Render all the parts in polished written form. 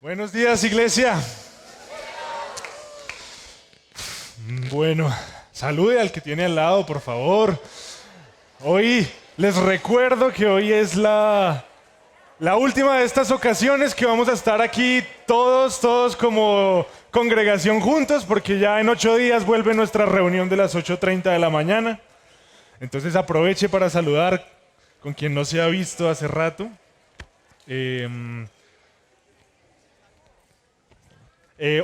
Buenos días, iglesia. Bueno, salude al que tiene al lado, por favor. Hoy les recuerdo que hoy es la última de estas ocasiones que vamos a estar aquí todos como congregación juntos, porque ya en 8 días vuelve nuestra reunión de las 8:30 de la mañana. Entonces aproveche para saludar con quien no se ha visto hace rato.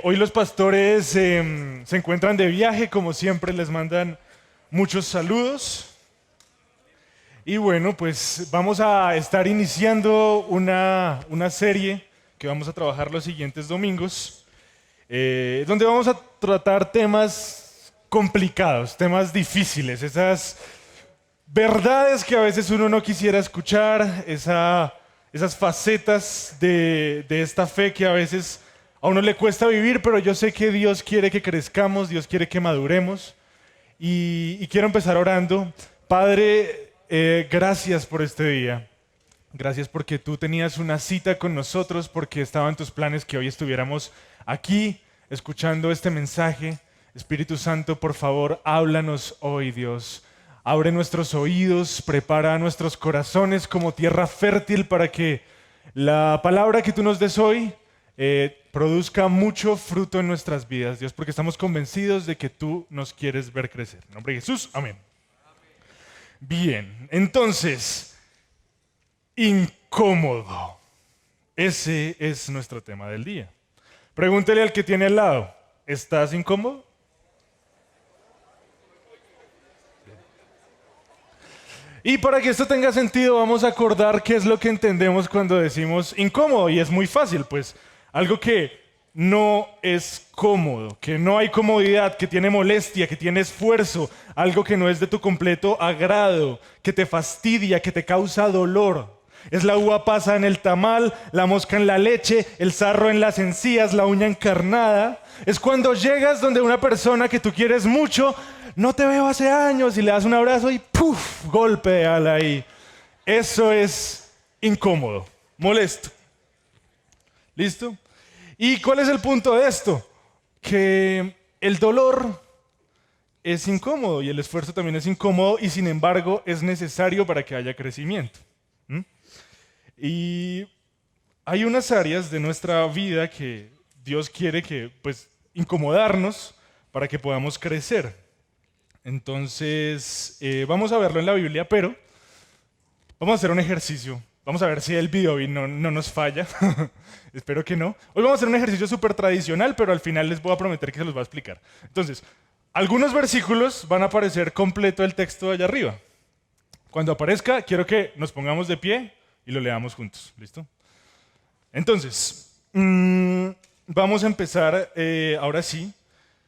Hoy los pastores se encuentran de viaje, como siempre les mandan muchos saludos. Y bueno, pues vamos a estar iniciando una serie que vamos a trabajar los siguientes domingos, donde vamos a tratar temas complicados, temas difíciles, esas verdades que a veces uno no quisiera escuchar, esas facetas de esta fe que a veces a uno le cuesta vivir, pero yo sé que Dios quiere que crezcamos, Dios quiere que maduremos. Y quiero empezar orando. Padre, gracias por este día. Gracias porque tú tenías una cita con nosotros, porque estaban tus planes que hoy estuviéramos aquí escuchando este mensaje. Espíritu Santo, por favor, háblanos hoy, Dios. Abre nuestros oídos, prepara nuestros corazones como tierra fértil para que la palabra que tú nos des hoy produzca mucho fruto en nuestras vidas, Dios, porque estamos convencidos de que tú nos quieres ver crecer. En nombre de Jesús, amén. Bien, entonces, incómodo. Ese es nuestro tema del día. Pregúntele al que tiene al lado, ¿estás incómodo? Y para que esto tenga sentido, vamos a acordar qué es lo que entendemos cuando decimos incómodo. Y es muy fácil, pues algo que no es cómodo, que no hay comodidad, que tiene molestia, que tiene esfuerzo, algo que no es de tu completo agrado, que te fastidia, que te causa dolor. Es la uva pasa en el tamal, la mosca en la leche, el sarro en las encías, la uña encarnada. Es cuando llegas donde una persona que tú quieres mucho, no te veo hace años, y le das un abrazo y ¡puf! Golpe de ala ahí. Eso es incómodo, molesto. ¿Listo? ¿Y cuál es el punto de esto? Que el dolor es incómodo y el esfuerzo también es incómodo, y sin embargo es necesario para que haya crecimiento. Y hay unas áreas de nuestra vida que Dios quiere que, pues, incomodarnos para que podamos crecer. Entonces, vamos a verlo en la Biblia, pero vamos a hacer un ejercicio. Vamos a ver si el video no nos falla. Espero que no. Hoy vamos a hacer un ejercicio súper tradicional, pero al final les voy a prometer que se los voy a explicar. Entonces, algunos versículos van a aparecer completo el texto de allá arriba. Cuando aparezca, quiero que nos pongamos de pie y lo leamos juntos. ¿Listo? Entonces, vamos a empezar ahora sí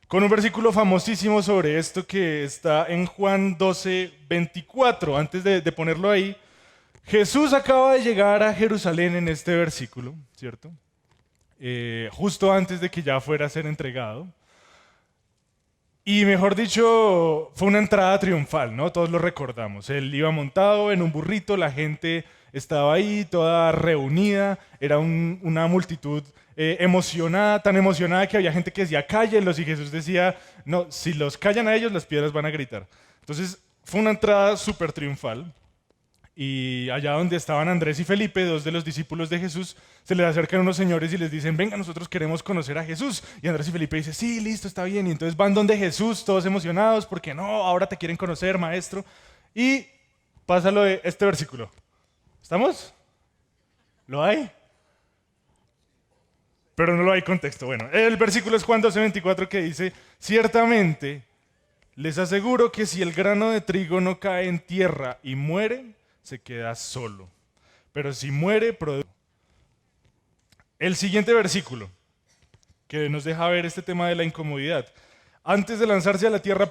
con un versículo famosísimo sobre esto que está en Juan 12:24. Antes de ponerlo ahí, Jesús acaba de llegar a Jerusalén en este versículo, ¿cierto? Justo antes de que ya fuera a ser entregado. Y mejor dicho, fue una entrada triunfal, ¿no? Todos lo recordamos. Él iba montado en un burrito, la gente estaba ahí toda reunida, era una multitud emocionada, tan emocionada que había gente que decía cállenlos, y Jesús decía, no, si los callan a ellos, las piedras van a gritar. Entonces fue una entrada súper triunfal. Y allá donde estaban Andrés y Felipe, dos de los discípulos de Jesús, se les acercan unos señores y les dicen, venga, nosotros queremos conocer a Jesús. Y Andrés y Felipe dicen, sí, listo, está bien. Y entonces van donde Jesús, todos emocionados, porque no, ahora te quieren conocer, maestro. Y pasa lo de este versículo. ¿Estamos? ¿Lo hay? Pero no lo hay contexto. Bueno, el versículo es Juan 12:24, que dice, ciertamente les aseguro que si el grano de trigo no cae en tierra y muere, se queda solo. Pero si muere, produce. El siguiente versículo, que nos deja ver este tema de la incomodidad. Antes de lanzarse a la tierra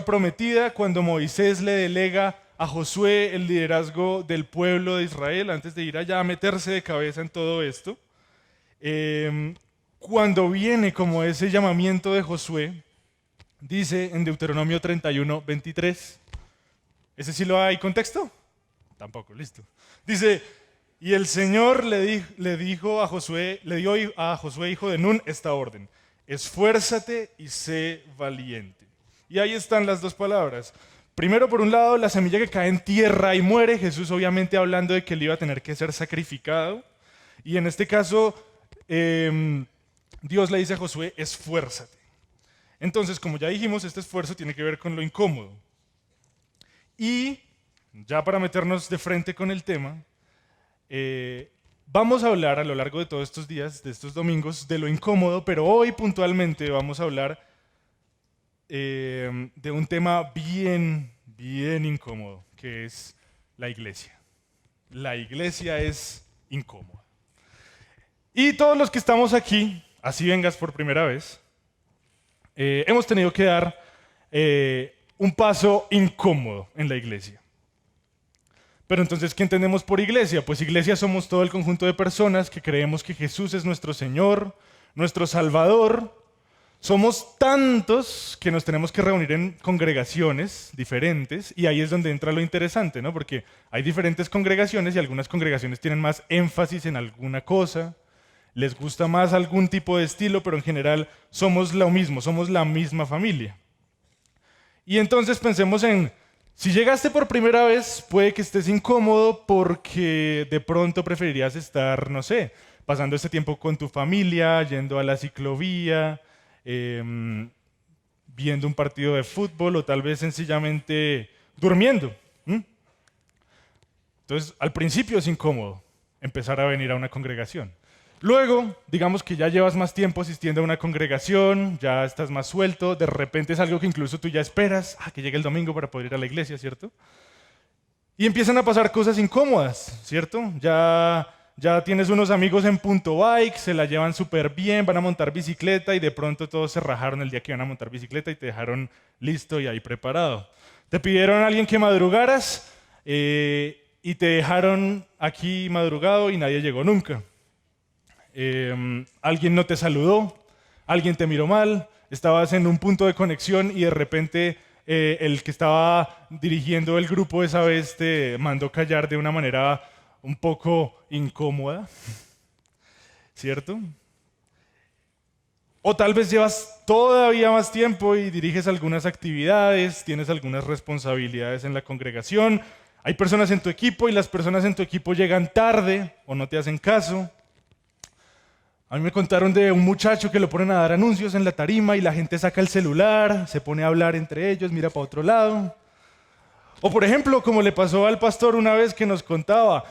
prometida, cuando Moisés le delega a Josué el liderazgo del pueblo de Israel, antes de ir allá a meterse de cabeza en todo esto, cuando viene como ese llamamiento de Josué, dice en Deuteronomio 31:23, ¿ese sí lo hay contexto? Tampoco, listo. Dice, Y el Señor le dijo a Josué, le dio a Josué, hijo de Nun, esta orden: esfuérzate y sé valiente. Y ahí están las dos palabras. Primero, por un lado, la semilla que cae en tierra y muere, Jesús obviamente hablando de que él iba a tener que ser sacrificado. Y en este caso, Dios le dice a Josué: esfuérzate. Entonces, como ya dijimos, este esfuerzo tiene que ver con lo incómodo. Y ya para meternos de frente con el tema, vamos a hablar a lo largo de todos estos días, de estos domingos, de lo incómodo, pero hoy puntualmente vamos a hablar de un tema bien incómodo, que es la iglesia. La iglesia es incómoda. Y todos los que estamos aquí, así vengas por primera vez, hemos tenido que dar un paso incómodo en la iglesia. Pero entonces, ¿qué entendemos por iglesia? Pues iglesia somos todo el conjunto de personas que creemos que Jesús es nuestro Señor, nuestro Salvador. Somos tantos que nos tenemos que reunir en congregaciones diferentes, y ahí es donde entra lo interesante, ¿no? Porque hay diferentes congregaciones y algunas congregaciones tienen más énfasis en alguna cosa, les gusta más algún tipo de estilo, pero en general somos lo mismo, somos la misma familia. Y entonces pensemos en, si llegaste por primera vez, puede que estés incómodo porque de pronto preferirías estar, no sé, pasando este tiempo con tu familia, yendo a la ciclovía, viendo un partido de fútbol o tal vez sencillamente durmiendo. Entonces, al principio es incómodo empezar a venir a una congregación. Luego, digamos que ya llevas más tiempo asistiendo a una congregación, ya estás más suelto, de repente es algo que incluso tú ya esperas, que llegue el domingo para poder ir a la iglesia, ¿cierto? Y empiezan a pasar cosas incómodas, ¿cierto? Ya tienes unos amigos en Punto Bike, se la llevan súper bien, van a montar bicicleta y de pronto todos se rajaron el día que iban a montar bicicleta y te dejaron listo y ahí preparado. Te pidieron a alguien que madrugaras y te dejaron aquí madrugado y nadie llegó nunca. Alguien no te saludó, alguien te miró mal, estabas en un punto de conexión y de repente el que estaba dirigiendo el grupo esa vez te mandó callar de una manera un poco incómoda, ¿cierto? O tal vez llevas todavía más tiempo y diriges algunas actividades, tienes algunas responsabilidades en la congregación, hay personas en tu equipo y las personas en tu equipo llegan tarde o no te hacen caso. A mí me contaron de un muchacho que lo ponen a dar anuncios en la tarima y la gente saca el celular, se pone a hablar entre ellos, mira para otro lado. O por ejemplo, como le pasó al pastor una vez que nos contaba,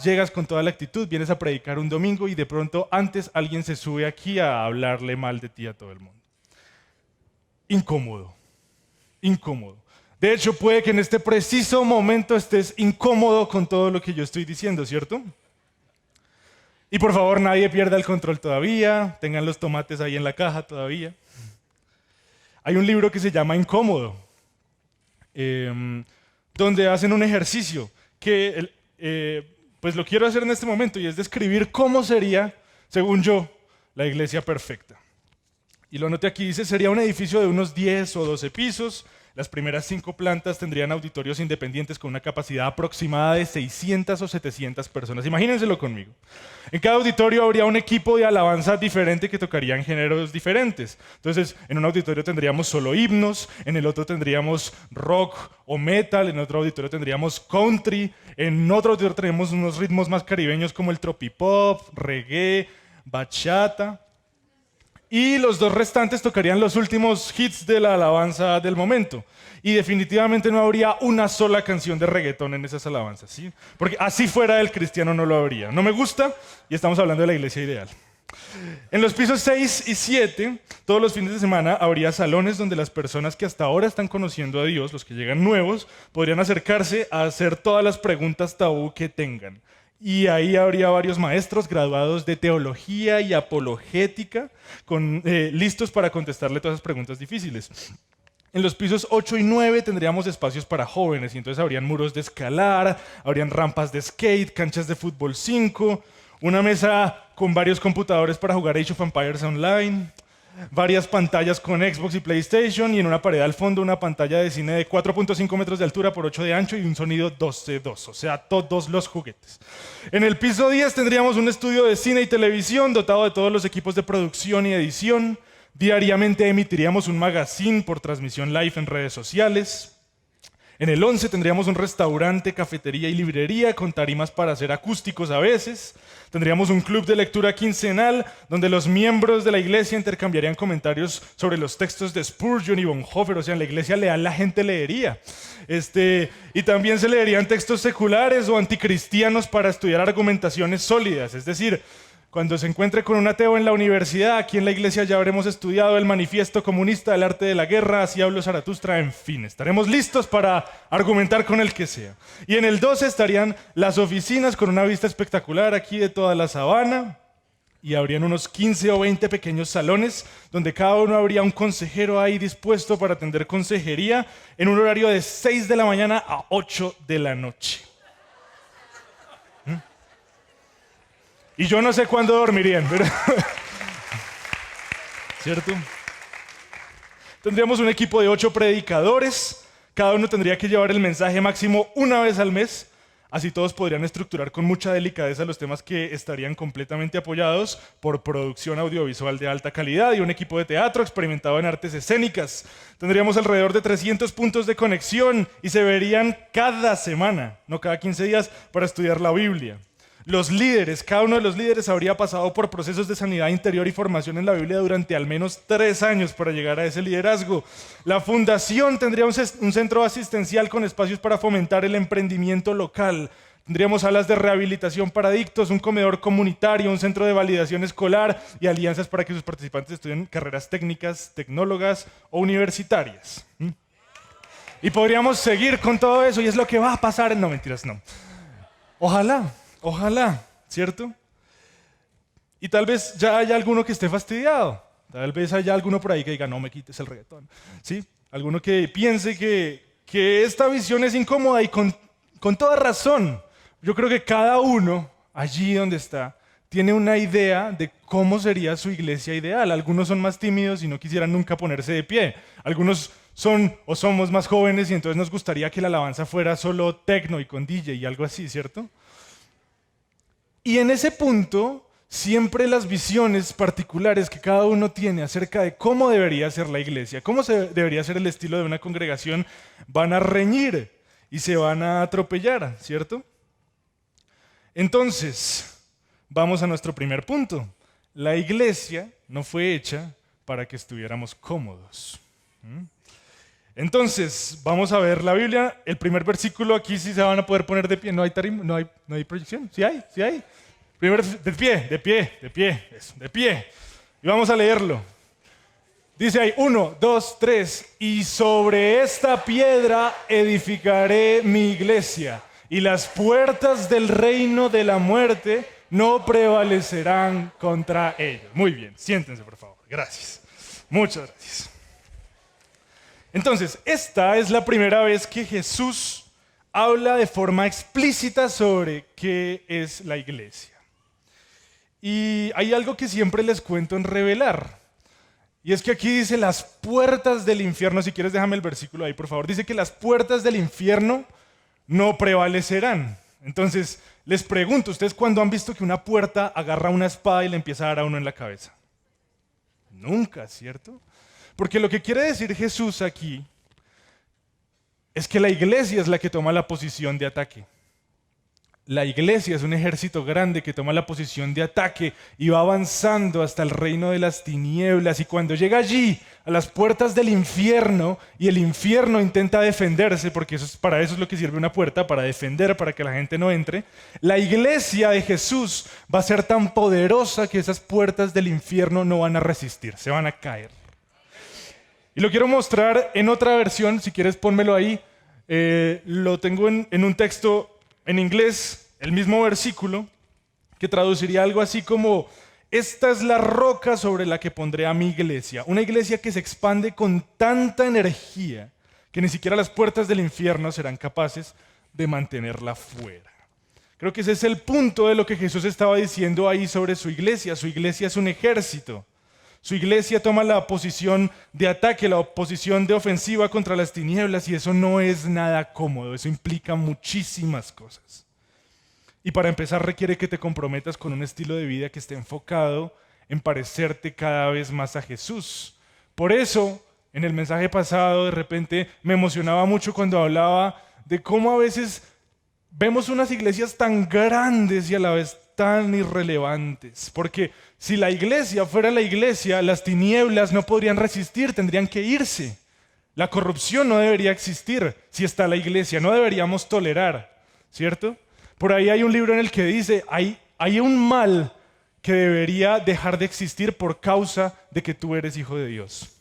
llegas con toda la actitud, vienes a predicar un domingo y de pronto antes alguien se sube aquí a hablarle mal de ti a todo el mundo. Incómodo, incómodo. De hecho, puede que en este preciso momento estés incómodo con todo lo que yo estoy diciendo, ¿cierto? Y por favor, nadie pierda el control todavía, tengan los tomates ahí en la caja todavía. Hay un libro que se llama Incómodo, donde hacen un ejercicio que pues lo quiero hacer en este momento y es describir cómo sería, según yo, la iglesia perfecta. Y lo anoté aquí, dice, sería un edificio de unos 10 o 12 pisos. Las primeras 5 plantas tendrían auditorios independientes con una capacidad aproximada de 600 o 700 personas. Imagínenselo conmigo. En cada auditorio habría un equipo de alabanza diferente que tocaría en géneros diferentes. Entonces, en un auditorio tendríamos solo himnos, en el otro tendríamos rock o metal, en otro auditorio tendríamos country, en otro auditorio tendríamos unos ritmos más caribeños como el tropipop, reggae, bachata. Y los 2 restantes tocarían los últimos hits de la alabanza del momento. Y definitivamente no habría una sola canción de reggaetón en esas alabanzas, ¿sí? Porque así fuera el cristiano no lo habría. No me gusta y estamos hablando de la iglesia ideal. En los pisos 6 y 7, todos los fines de semana habría salones donde las personas que hasta ahora están conociendo a Dios, los que llegan nuevos, podrían acercarse a hacer todas las preguntas tabú que tengan. Y ahí habría varios maestros graduados de teología y apologética listos para contestarle todas esas preguntas difíciles. En los pisos 8 y 9 tendríamos espacios para jóvenes y entonces habrían muros de escalar, habrían rampas de skate, canchas de fútbol 5, una mesa con varios computadores para jugar Age of Empires Online. varias pantallas con Xbox y PlayStation y en una pared al fondo una pantalla de cine de 4.5 metros de altura por 8 de ancho y un sonido 12.2, o sea, todos los juguetes. En el piso 10 tendríamos un estudio de cine y televisión dotado de todos los equipos de producción y edición. Diariamente emitiríamos un magazine por transmisión live en redes sociales. En el 11 tendríamos un restaurante, cafetería y librería con tarimas para hacer acústicos a veces. Tendríamos un club de lectura quincenal donde los miembros de la iglesia intercambiarían comentarios sobre los textos de Spurgeon y Bonhoeffer. O sea, en la iglesia leal la gente leería. Y también se leerían textos seculares o anticristianos para estudiar argumentaciones sólidas. Es decir, cuando se encuentre con un ateo en la universidad, aquí en la iglesia ya habremos estudiado el manifiesto comunista, el arte de la guerra, así habló Zaratustra, en fin. Estaremos listos para argumentar con el que sea. Y en el 12 estarían las oficinas con una vista espectacular aquí de toda la sabana. Y habrían unos 15 o 20 pequeños salones donde cada uno habría un consejero ahí dispuesto para atender consejería en un horario de 6 de la mañana a 8 de la noche. Y yo no sé cuándo dormirían, pero ¿cierto? Tendríamos un equipo de 8 predicadores. Cada uno tendría que llevar el mensaje máximo una vez al mes. Así todos podrían estructurar con mucha delicadeza los temas que estarían completamente apoyados por producción audiovisual de alta calidad y un equipo de teatro experimentado en artes escénicas. Tendríamos alrededor de 300 puntos de conexión y se verían cada semana, no cada 15 días, para estudiar la Biblia. Los líderes, cada uno de los líderes habría pasado por procesos de sanidad interior y formación en la Biblia durante al menos 3 años para llegar a ese liderazgo. La fundación tendría un centro asistencial con espacios para fomentar el emprendimiento local. Tendríamos salas de rehabilitación para adictos, un comedor comunitario, un centro de validación escolar y alianzas para que sus participantes estudien carreras técnicas, tecnólogas o universitarias. Y podríamos seguir con todo eso y es lo que va a pasar. No, mentiras, no. Ojalá, ¿cierto? Y tal vez ya haya alguno que esté fastidiado. Tal vez haya alguno por ahí que diga, no me quites el reggaetón. ¿Sí? Alguno que piense que esta visión es incómoda y con toda razón. Yo creo que cada uno, allí donde está, tiene una idea de cómo sería su iglesia ideal. Algunos son más tímidos y no quisieran nunca ponerse de pie. Algunos son o somos más jóvenes y entonces nos gustaría que la alabanza fuera solo tecno y con DJ y algo así, ¿cierto? Y en ese punto, siempre las visiones particulares que cada uno tiene acerca de cómo debería ser la iglesia, cómo debería ser el estilo de una congregación, van a reñir y se van a atropellar, ¿cierto? Entonces, vamos a nuestro primer punto. La iglesia no fue hecha para que estuviéramos cómodos. Entonces, vamos a ver la Biblia. El primer versículo aquí sí se van a poder poner de pie. No hay proyección. Sí hay. De pie. Y vamos a leerlo. Dice ahí, 1, 2, 3. Y sobre esta piedra edificaré mi iglesia. Y las puertas del reino de la muerte no prevalecerán contra ellos. Muy bien, siéntense por favor. Gracias. Muchas gracias. Entonces, esta es la primera vez que Jesús habla de forma explícita sobre qué es la iglesia. Y hay algo que siempre les cuento en Revelar. Y es que aquí dice las puertas del infierno. Si quieres déjame el versículo ahí, por favor. Dice que las puertas del infierno no prevalecerán. Entonces, les pregunto, ¿ustedes cuándo han visto que una puerta agarra una espada y le empieza a dar a uno en la cabeza? Nunca, ¿cierto? Porque lo que quiere decir Jesús aquí es que la iglesia es la que toma la posición de ataque. La iglesia es un ejército grande que toma la posición de ataque y va avanzando hasta el reino de las tinieblas. Y cuando llega allí, a las puertas del infierno, y el infierno intenta defenderse, porque para eso es lo que sirve una puerta, para defender, para que la gente no entre, la iglesia de Jesús va a ser tan poderosa que esas puertas del infierno no van a resistir, se van a caer. Y lo quiero mostrar en otra versión, si quieres pónmelo ahí. Lo tengo en un texto en inglés, el mismo versículo, que traduciría algo así como: esta es la roca sobre la que pondré a mi iglesia. Una iglesia que se expande con tanta energía que ni siquiera las puertas del infierno serán capaces de mantenerla fuera. Creo que ese es el punto de lo que Jesús estaba diciendo ahí sobre su iglesia. Su iglesia es un ejército. Su iglesia toma la posición de ataque, la posición de ofensiva contra las tinieblas, y eso no es nada cómodo, eso implica muchísimas cosas. Y para empezar requiere que te comprometas con un estilo de vida que esté enfocado en parecerte cada vez más a Jesús. Por eso, en el mensaje pasado, de repente me emocionaba mucho cuando hablaba de cómo a veces vemos unas iglesias tan grandes y a la vez tan irrelevantes. Porque si la iglesia fuera la iglesia, las tinieblas no podrían resistir, tendrían que irse. La corrupción no debería existir si está la iglesia, no deberíamos tolerar, ¿cierto? Por ahí hay un libro en el que dice, hay un mal que debería dejar de existir por causa de que tú eres hijo de Dios.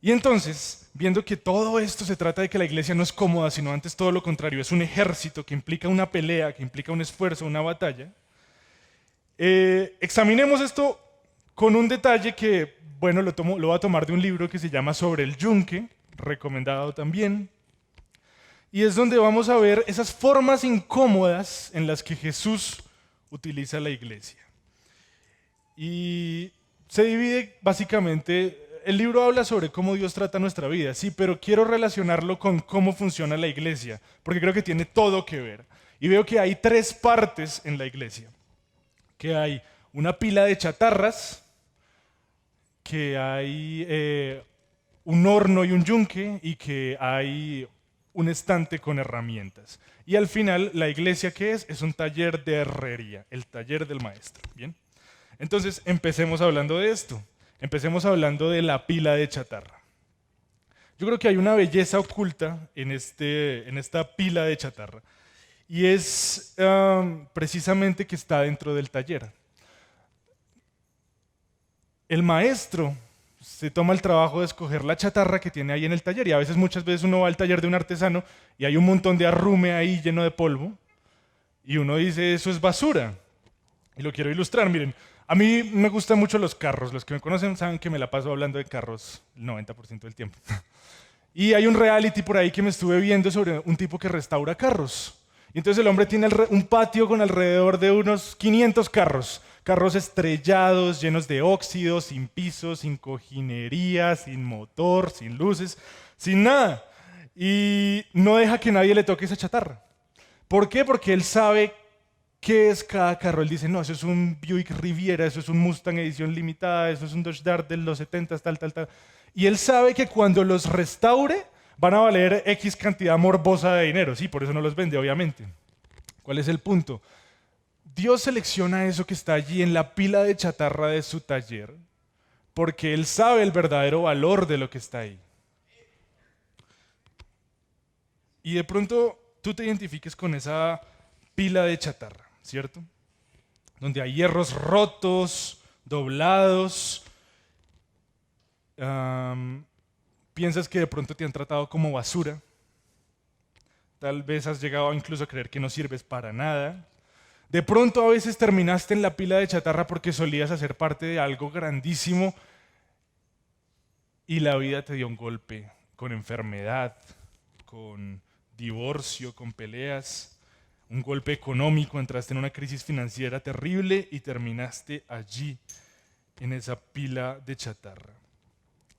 Y entonces, viendo que todo esto se trata de que la iglesia no es cómoda, sino antes todo lo contrario, es un ejército que implica una pelea, que implica un esfuerzo, una batalla, examinemos esto con un detalle que, bueno, lo voy a tomar de un libro que se llama Sobre el Yunque, recomendado también, y es donde vamos a ver esas formas incómodas en las que Jesús utiliza la iglesia. Y se divide básicamente, el libro habla sobre cómo Dios trata nuestra vida, sí, pero quiero relacionarlo con cómo funciona la iglesia, porque creo que tiene todo que ver. Y veo que hay tres partes en la iglesia. Que hay una pila de chatarras, que hay un horno y un yunque, y que hay un estante con herramientas. Y al final, la iglesia, ¿qué es? Es un taller de herrería, el taller del maestro. ¿Bien? Entonces, empecemos hablando de esto. Empecemos hablando de la pila de chatarra. Yo creo que hay una belleza oculta en esta pila de chatarra. Y es precisamente que está dentro del taller. El maestro se toma el trabajo de escoger la chatarra que tiene ahí en el taller. Y a veces, muchas veces uno va al taller de un artesano y hay un montón de arrume ahí lleno de polvo. Y uno dice, eso es basura. Y lo quiero ilustrar, miren. A mí me gustan mucho los carros. Los que me conocen saben que me la paso hablando de carros el 90% del tiempo. Y hay un reality por ahí que me estuve viendo sobre un tipo que restaura carros. Y entonces el hombre tiene un patio con alrededor de unos 500 carros. Carros estrellados, llenos de óxido, sin piso, sin cojinería, sin motor, sin luces, sin nada. Y no deja que nadie le toque esa chatarra. ¿Por qué? Porque él sabe qué es cada carro. Él dice, no, eso es un Buick Riviera, eso es un Mustang edición limitada, eso es un Dodge Dart de los 70, tal. Y él sabe que cuando los restaure van a valer X cantidad morbosa de dinero. Sí, por eso no los vende, obviamente. ¿Cuál es el punto? Dios selecciona eso que está allí en la pila de chatarra de su taller porque Él sabe el verdadero valor de lo que está ahí. Y de pronto tú te identifiques con esa pila de chatarra, ¿cierto? Donde hay hierros rotos, doblados. Piensas que de pronto te han tratado como basura. Tal vez has llegado incluso a creer que no sirves para nada. De pronto a veces terminaste en la pila de chatarra porque solías hacer parte de algo grandísimo y la vida te dio un golpe con enfermedad, con divorcio, con peleas, un golpe económico, entraste en una crisis financiera terrible y terminaste allí, en esa pila de chatarra.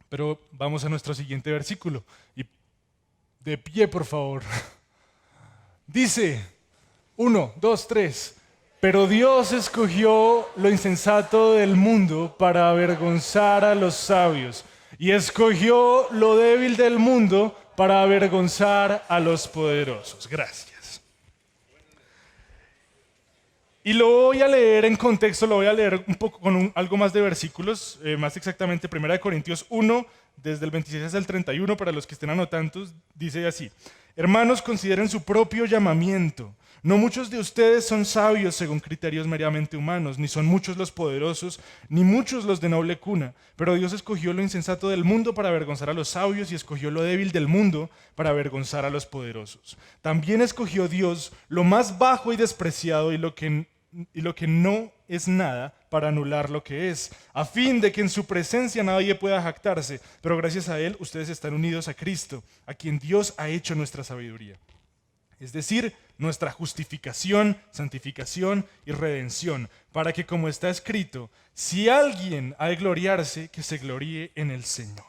Pero vamos a nuestro siguiente versículo. Y de pie, por favor. Dice, 1, 2, 3. Pero Dios escogió lo insensato del mundo para avergonzar a los sabios. Y escogió lo débil del mundo para avergonzar a los poderosos. Gracias. Y lo voy a leer en contexto, lo voy a leer un poco con algo más de versículos, más exactamente 1 Corintios 1, desde el 26 hasta el 31, para los que estén anotando, dice así: Hermanos, consideren su propio llamamiento. No muchos de ustedes son sabios según criterios meramente humanos, ni son muchos los poderosos, ni muchos los de noble cuna. Pero Dios escogió lo insensato del mundo para avergonzar a los sabios y escogió lo débil del mundo para avergonzar a los poderosos. También escogió Dios lo más bajo y despreciado y lo que no es nada para anular lo que es, a fin de que en su presencia nadie pueda jactarse. Pero gracias a Él ustedes están unidos a Cristo, a quien Dios ha hecho nuestra sabiduría. es decir, nuestra justificación, santificación y redención, para que, como está escrito, si alguien ha de gloriarse, que se gloríe en el Señor.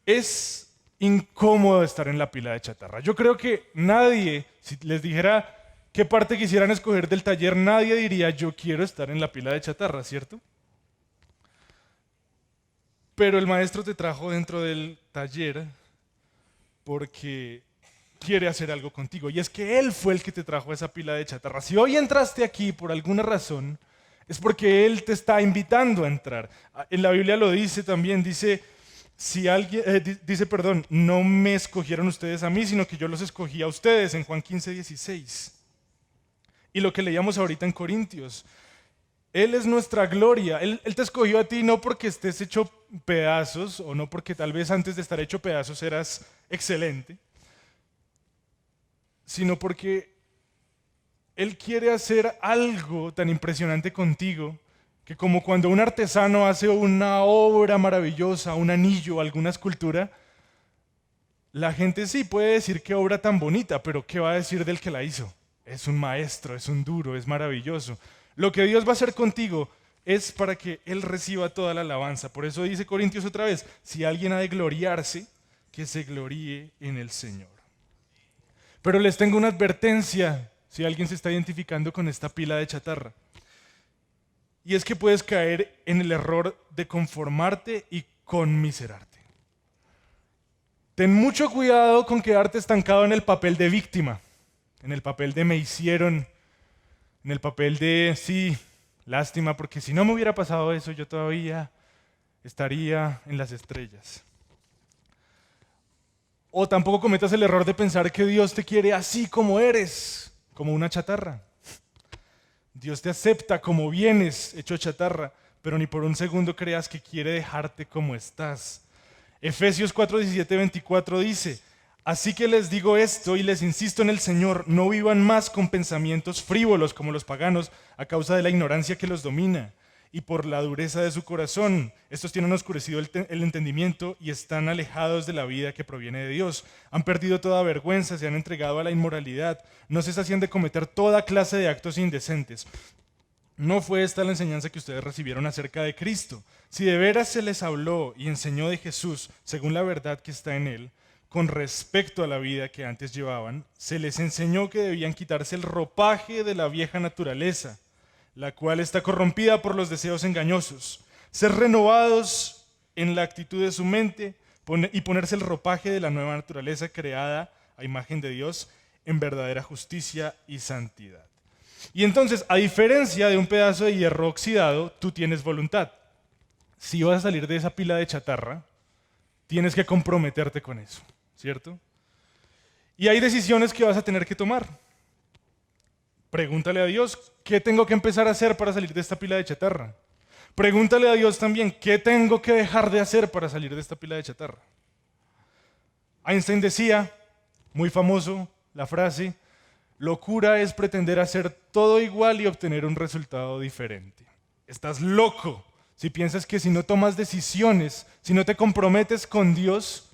Es incómodo estar en la pila de chatarra. Yo creo que nadie, si les dijera qué parte quisieran escoger del taller, nadie diría yo quiero estar en la pila de chatarra, ¿cierto? Pero el maestro te trajo dentro del taller porque quiere hacer algo contigo. Y es que Él fue el que te trajo a esa pila de chatarra. Si hoy entraste aquí por alguna razón, es porque Él te está invitando a entrar. En la Biblia lo dice también, dice, no me escogieron ustedes a mí, sino que yo los escogí a ustedes, en Juan 15:16. Y lo que leíamos ahorita en Corintios, Él es nuestra gloria. Él te escogió a ti no porque estés hecho pedazos o no porque tal vez antes de estar hecho pedazos eras excelente, sino porque Él quiere hacer algo tan impresionante contigo que como cuando un artesano hace una obra maravillosa, un anillo, alguna escultura, la gente sí puede decir qué obra tan bonita, pero ¿qué va a decir del que la hizo? Es un maestro, es un duro, es maravilloso. Lo que Dios va a hacer contigo es para que Él reciba toda la alabanza. Por eso dice Corintios otra vez, si alguien ha de gloriarse, que se gloríe en el Señor. Pero les tengo una advertencia si alguien se está identificando con esta pila de chatarra. Y es que puedes caer en el error de conformarte y conmiserarte. Ten mucho cuidado con quedarte estancado en el papel de víctima, en el papel de me hicieron, en el papel de sí, lástima, porque si no me hubiera pasado eso, yo todavía estaría en las estrellas. O tampoco cometas el error de pensar que Dios te quiere así como eres, como una chatarra. Dios te acepta como vienes, hecho chatarra, pero ni por un segundo creas que quiere dejarte como estás. Efesios 4:17-24 dice, así que les digo esto y les insisto en el Señor, no vivan más con pensamientos frívolos como los paganos a causa de la ignorancia que los domina y por la dureza de su corazón. Estos tienen oscurecido el entendimiento y están alejados de la vida que proviene de Dios. Han perdido toda vergüenza, se han entregado a la inmoralidad, no se sacian de cometer toda clase de actos indecentes. No fue esta la enseñanza que ustedes recibieron acerca de Cristo. Si de veras se les habló y enseñó de Jesús, según la verdad que está en Él, con respecto a la vida que antes llevaban, se les enseñó que debían quitarse el ropaje de la vieja naturaleza, la cual está corrompida por los deseos engañosos, ser renovados en la actitud de su mente y ponerse el ropaje de la nueva naturaleza creada a imagen de Dios en verdadera justicia y santidad. Y entonces, a diferencia de un pedazo de hierro oxidado, tú tienes voluntad. Si vas a salir de esa pila de chatarra, tienes que comprometerte con eso, ¿cierto? Y hay decisiones que vas a tener que tomar. Pregúntale a Dios, ¿qué tengo que empezar a hacer para salir de esta pila de chatarra? Pregúntale a Dios también, ¿qué tengo que dejar de hacer para salir de esta pila de chatarra? Einstein decía, muy famoso, la frase, locura es pretender hacer todo igual y obtener un resultado diferente. Estás loco si piensas que si no tomas decisiones, si no te comprometes con Dios,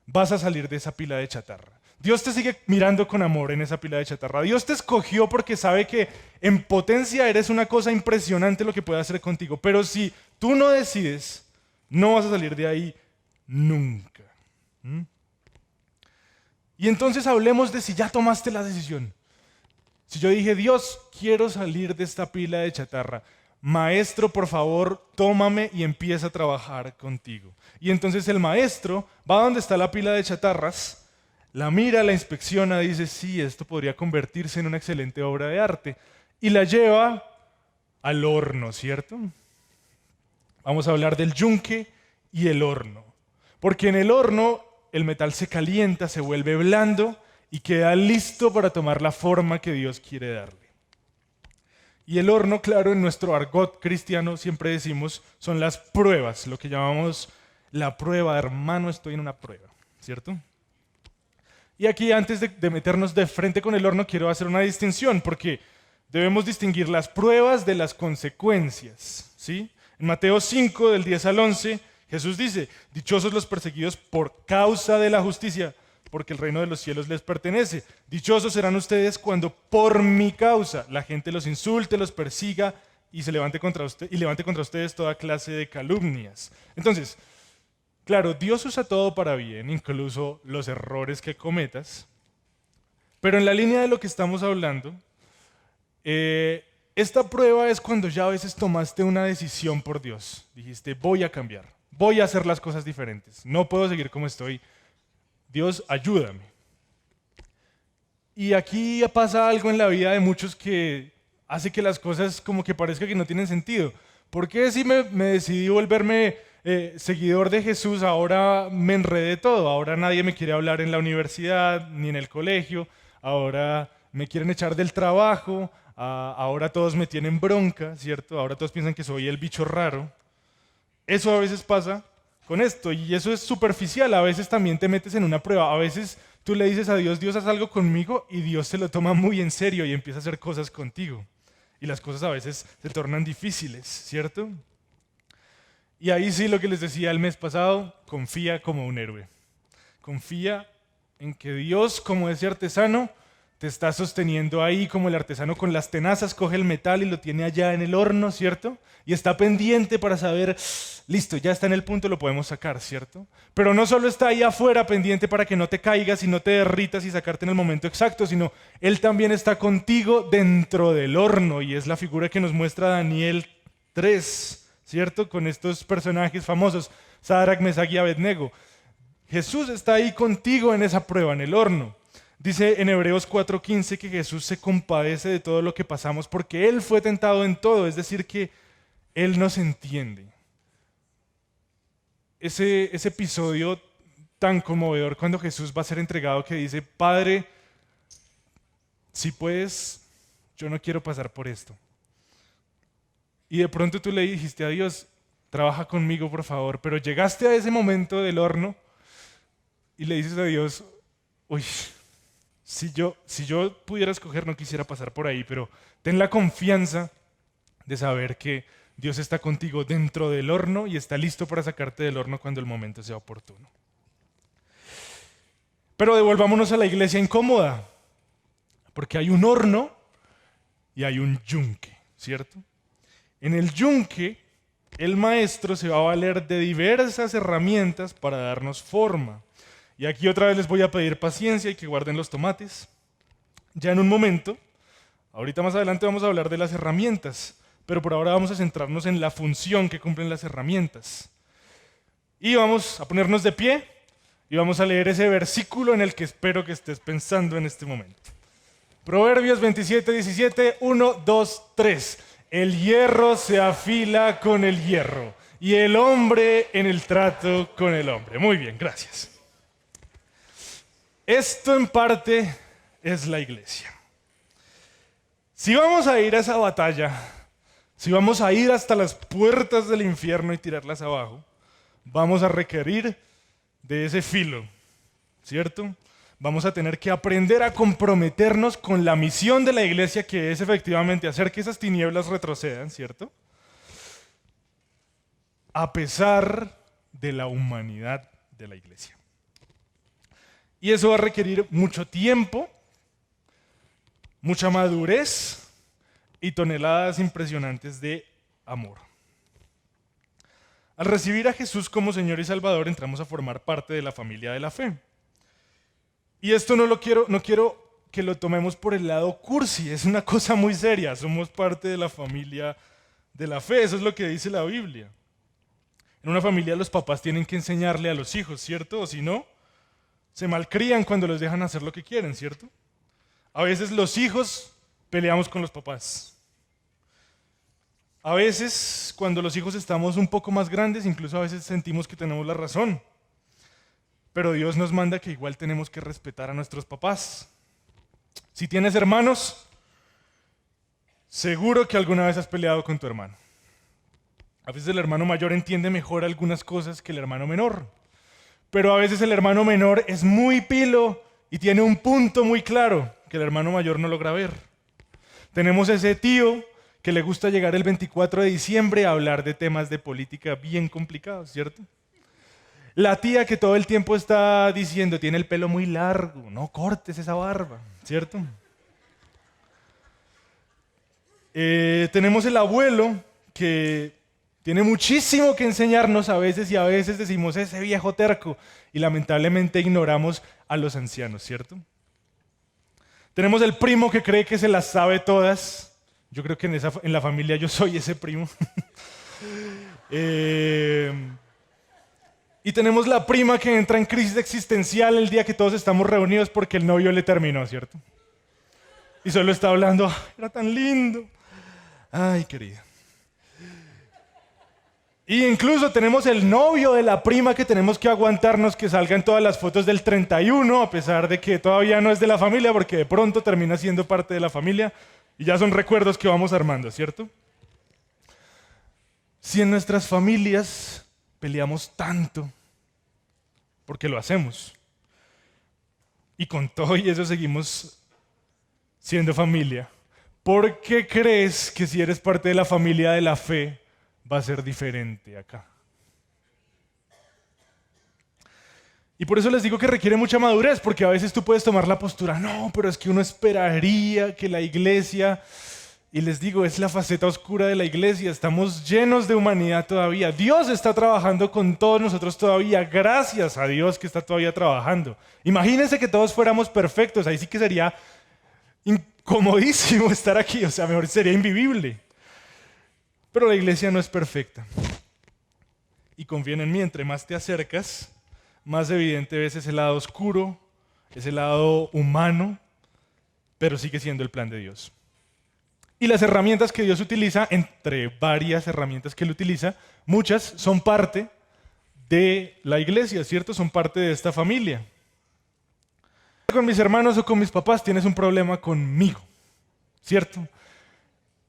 vas a salir de esa pila de chatarra. Dios te sigue mirando con amor en esa pila de chatarra. Dios te escogió porque sabe que en potencia eres una cosa impresionante lo que puede hacer contigo. Pero si tú no decides, no vas a salir de ahí nunca. Y entonces hablemos de si ya tomaste la decisión. Si yo dije, Dios, quiero salir de esta pila de chatarra. Maestro, por favor, tómame y empieza a trabajar contigo. Y entonces el maestro va donde está la pila de chatarras, la mira, la inspecciona, dice, sí, esto podría convertirse en una excelente obra de arte. Y la lleva al horno, ¿cierto? Vamos a hablar del yunque y el horno. Porque en el horno el metal se calienta, se vuelve blando y queda listo para tomar la forma que Dios quiere darle. Y el horno, claro, en nuestro argot cristiano siempre decimos, son las pruebas, lo que llamamos la prueba, hermano, estoy en una prueba, ¿cierto? Y aquí, antes de meternos de frente con el horno, quiero hacer una distinción, porque debemos distinguir las pruebas de las consecuencias, ¿sí? En Mateo 5, del 10 al 11, Jesús dice, dichosos los perseguidos por causa de la justicia, porque el reino de los cielos les pertenece. Dichosos serán ustedes cuando por mi causa la gente los insulte, los persiga y levante contra ustedes toda clase de calumnias. Entonces, claro, Dios usa todo para bien, incluso los errores que cometas, pero en la línea de lo que estamos hablando, esta prueba es cuando ya a veces tomaste una decisión por Dios. Dijiste, voy a cambiar, voy a hacer las cosas diferentes, no puedo seguir como estoy. Dios, ayúdame. Y aquí pasa algo en la vida de muchos que hace que las cosas como que parezca que no tienen sentido. ¿Por qué si me decidí volverme seguidor de Jesús, ahora me enredé todo? Ahora nadie me quiere hablar en la universidad ni en el colegio, ahora me quieren echar del trabajo, ahora todos me tienen bronca, ¿cierto? Ahora todos piensan que soy el bicho raro. Eso a veces pasa con esto y eso es superficial. A veces también te metes en una prueba. A veces tú le dices a Dios, Dios, haz algo conmigo, y Dios se lo toma muy en serio y empieza a hacer cosas contigo. Y las cosas a veces se tornan difíciles, ¿cierto? Y ahí sí, lo que les decía el mes pasado, confía como un héroe. Confía en que Dios, como ese artesano, te está sosteniendo ahí, como el artesano con las tenazas coge el metal y lo tiene allá en el horno, ¿cierto? Y está pendiente para saber, listo, ya está en el punto, lo podemos sacar, ¿cierto? Pero no solo está ahí afuera pendiente para que no te caigas y no te derritas y sacarte en el momento exacto, sino Él también está contigo dentro del horno, y es la figura que nos muestra Daniel 3, ¿cierto? Con estos personajes famosos, Sadrach, Mesach y Abednego. Jesús está ahí contigo en esa prueba, en el horno. Dice en Hebreos 4:15 que Jesús se compadece de todo lo que pasamos porque Él fue tentado en todo, es decir, que Él nos entiende. Ese episodio tan conmovedor cuando Jesús va a ser entregado, que dice, Padre, si puedes, yo no quiero pasar por esto. Y de pronto tú le dijiste a Dios, trabaja conmigo por favor, pero llegaste a ese momento del horno y le dices a Dios, uy, si yo pudiera escoger no quisiera pasar por ahí, pero ten la confianza de saber que Dios está contigo dentro del horno y está listo para sacarte del horno cuando el momento sea oportuno. Pero devolvámonos a la iglesia incómoda, porque hay un horno y hay un yunque, ¿cierto? En el yunque, el maestro se va a valer de diversas herramientas para darnos forma. Y aquí otra vez les voy a pedir paciencia y que guarden los tomates. Ya en un momento, ahorita más adelante vamos a hablar de las herramientas, pero por ahora vamos a centrarnos en la función que cumplen las herramientas. Y vamos a ponernos de pie y vamos a leer ese versículo en el que espero que estés pensando en este momento. Proverbios 27:17, 1, 2, 3. El hierro se afila con el hierro y el hombre en el trato con el hombre. Muy bien, gracias. Esto en parte es la iglesia. Si vamos a ir a esa batalla, si vamos a ir hasta las puertas del infierno y tirarlas abajo, vamos a requerir de ese filo, ¿cierto? Vamos a tener que aprender a comprometernos con la misión de la iglesia, que es efectivamente hacer que esas tinieblas retrocedan, ¿cierto? A pesar de la humanidad de la iglesia. Y eso va a requerir mucho tiempo, mucha madurez y toneladas impresionantes de amor. Al recibir a Jesús como Señor y Salvador, entramos a formar parte de la familia de la fe. Y esto no quiero que lo tomemos por el lado cursi, es una cosa muy seria, somos parte de la familia de la fe, eso es lo que dice la Biblia. En una familia los papás tienen que enseñarle a los hijos, ¿cierto? O si no, se malcrían cuando los dejan hacer lo que quieren, ¿cierto? A veces los hijos peleamos con los papás. A veces, cuando los hijos estamos un poco más grandes, incluso a veces sentimos que tenemos la razón. Pero Dios nos manda que igual tenemos que respetar a nuestros papás. Si tienes hermanos, seguro que alguna vez has peleado con tu hermano. A veces el hermano mayor entiende mejor algunas cosas que el hermano menor. Pero a veces el hermano menor es muy pilo y tiene un punto muy claro que el hermano mayor no logra ver. Tenemos ese tío que le gusta llegar el 24 de diciembre a hablar de temas de política bien complicados, ¿cierto? La tía que todo el tiempo está diciendo, tiene el pelo muy largo, no cortes esa barba, ¿cierto? Tenemos el abuelo que tiene muchísimo que enseñarnos a veces y a veces decimos ese viejo terco y lamentablemente ignoramos a los ancianos, ¿cierto? Tenemos el primo que cree que se las sabe todas. Yo creo que en la familia yo soy ese primo. Y tenemos la prima que entra en crisis existencial el día que todos estamos reunidos porque el novio le terminó, ¿cierto? Y solo está hablando, "Ay, era tan lindo. Ay, querida". Y incluso tenemos el novio de la prima que tenemos que aguantarnos que salga en todas las fotos del 31, a pesar de que todavía no es de la familia, porque de pronto termina siendo parte de la familia y ya son recuerdos que vamos armando, ¿cierto? Si en nuestras familias peleamos tanto, porque lo hacemos, y con todo y eso seguimos siendo familia, ¿por qué crees que si eres parte de la familia de la fe va a ser diferente acá? Y por eso les digo que requiere mucha madurez, porque a veces tú puedes tomar la postura, no, pero es que uno esperaría que la iglesia, y les digo, es la faceta oscura de la iglesia, estamos llenos de humanidad todavía, Dios está trabajando con todos nosotros todavía, gracias a Dios que está todavía trabajando. Imagínense que todos fuéramos perfectos, ahí sí que sería incomodísimo estar aquí, o sea, mejor sería invivible. Pero la iglesia no es perfecta. Y confíen en mí, entre más te acercas, más evidente ves ese lado oscuro, ese lado humano, pero sigue siendo el plan de Dios. Y las herramientas que Dios utiliza, entre varias herramientas que Él utiliza, muchas son parte de la iglesia, ¿cierto? Son parte de esta familia. Con mis hermanos o con mis papás tienes un problema conmigo, ¿cierto?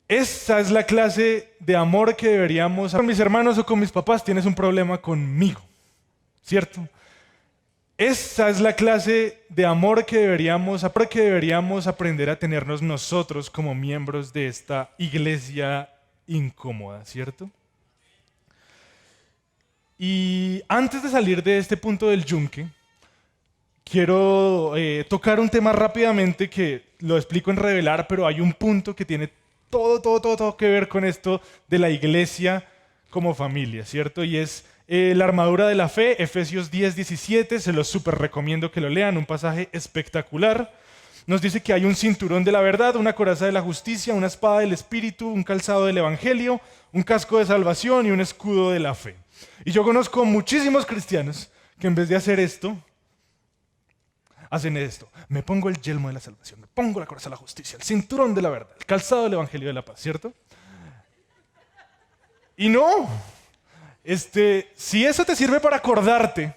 Esa es la clase de amor que deberíamos... Con mis hermanos o con mis papás tienes un problema conmigo, ¿cierto? Esa es la clase de amor que deberíamos aprender a tenernos nosotros como miembros de esta iglesia incómoda, ¿cierto? Y antes de salir de este punto del yunque, quiero tocar un tema rápidamente que lo explico en Revelar, pero hay un punto que tiene todo que ver con esto de la iglesia como familia, ¿cierto? Y es la armadura de la fe, Efesios 10:17, se los súper recomiendo que lo lean, un pasaje espectacular. Nos dice que hay un cinturón de la verdad, una coraza de la justicia, una espada del Espíritu, un calzado del Evangelio, un casco de salvación y un escudo de la fe. Y yo conozco muchísimos cristianos que en vez de hacer esto, hacen esto. Me pongo el yelmo de la salvación, me pongo la coraza de la justicia, el cinturón de la verdad, el calzado del Evangelio de la paz, ¿cierto? Y no, si eso te sirve para acordarte,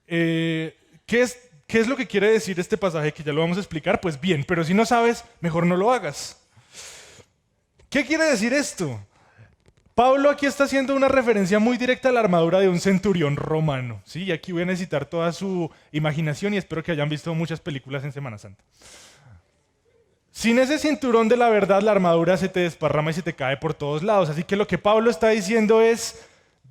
¿qué es lo que quiere decir este pasaje? Que ya lo vamos a explicar, pues bien, pero si no sabes, mejor no lo hagas. ¿Qué quiere decir esto? Pablo aquí está haciendo una referencia muy directa a la armadura de un centurión romano, ¿sí? Y aquí voy a necesitar toda su imaginación y espero que hayan visto muchas películas en Semana Santa. Sin ese cinturón de la verdad, la armadura se te desparrama y se te cae por todos lados. Así que lo que Pablo está diciendo es,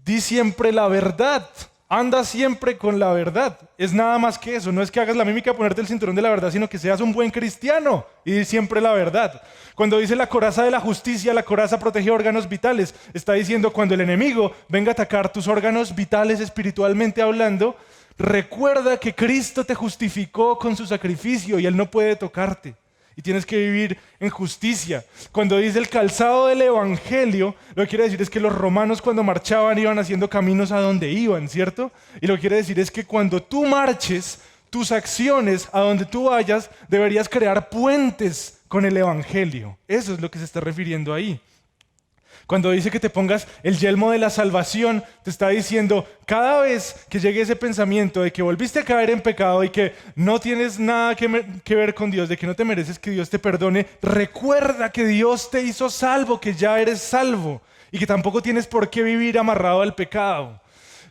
di siempre la verdad, anda siempre con la verdad. Es nada más que eso, no es que hagas la mímica de ponerte el cinturón de la verdad, sino que seas un buen cristiano y di siempre la verdad. Cuando dice la coraza de la justicia, la coraza protege órganos vitales. Está diciendo cuando el enemigo venga a atacar tus órganos vitales espiritualmente hablando, recuerda que Cristo te justificó con su sacrificio y Él no puede tocarte. Y tienes que vivir en justicia. Cuando dice el calzado del Evangelio, lo que quiere decir es que los romanos cuando marchaban iban haciendo caminos a donde iban, ¿cierto? Y lo que quiere decir es que cuando tú marches, tus acciones a donde tú vayas, deberías crear puentes con el Evangelio. Eso es lo que se está refiriendo ahí. Cuando dice que te pongas el yelmo de la salvación, te está diciendo, cada vez que llegue ese pensamiento de que volviste a caer en pecado y que no tienes nada que ver con Dios, de que no te mereces que Dios te perdone, recuerda que Dios te hizo salvo, que ya eres salvo y que tampoco tienes por qué vivir amarrado al pecado.